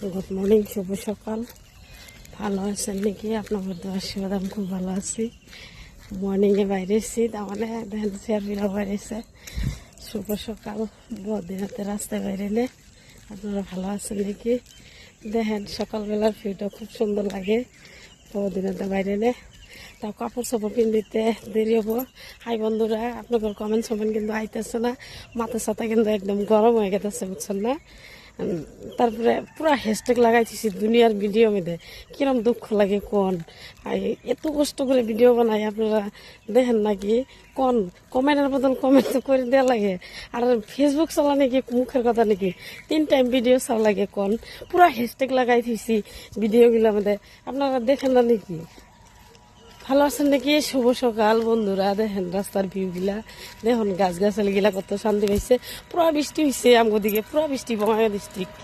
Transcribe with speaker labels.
Speaker 1: Good morning, শুভ সকাল। ভালো আছেন নাকি? আপনাদের তো আশীর্বাদ, আমি খুব ভালো আছি। মর্নিংয়ে বাইরেছি, তার মানে দেখেন চেয়ারপিরা বাইরেছে। শুভ সকাল, বদিনাতে রাস্তায় বাইরেলে। আপনারা ভালো আছেন নাকি? দেখেন সকালবেলার ভিউটা খুব সুন্দর লাগে বদিনাতে বাইরেলে। তাও কাপড় চাপড় কিনতে দেরি হবো। হাই বন্ধুরা, আপনাদের কমেন্ট সমেন্ট কিন্তু আইতেছে না। মাথা সাথা কিন্তু একদম গরম হয়ে গেছে, বুঝছেন না? তারপরে পুরা হ্যাশট্যাগ লাগাইতেছি দুনিয়ার ভিডিও মধ্যে। কিরম দুঃখ লাগে কোন, এত কষ্ট করে ভিডিও বানাই, আপনারা দেখেন নাকি? কোন কমেন্টের বদল কমেন্ট তো করে দেওয়া লাগে। আর ফেসবুক চলা নাকি মুখের কথা নাকি? 3 টাইম ভিডিও চাওয়া লাগে কোন? পুরা হ্যাশট্যাগ লাগাইতেছি ভিডিওগুলোর মধ্যে, আপনারা দেখেন না নাকি? ভালো আছেন নাকি? শুভ সকাল বন্ধুরা। দেখেন রাস্তার ভিউগুলা, দেখুন গাছ গাছালি গিলা কত শান্তি পাইছে। পুরা বৃষ্টি হয়েছে আমগো দিকে, পুরা বৃষ্টি বঙ্গাইগাঁও ডিস্ট্রিক্ট।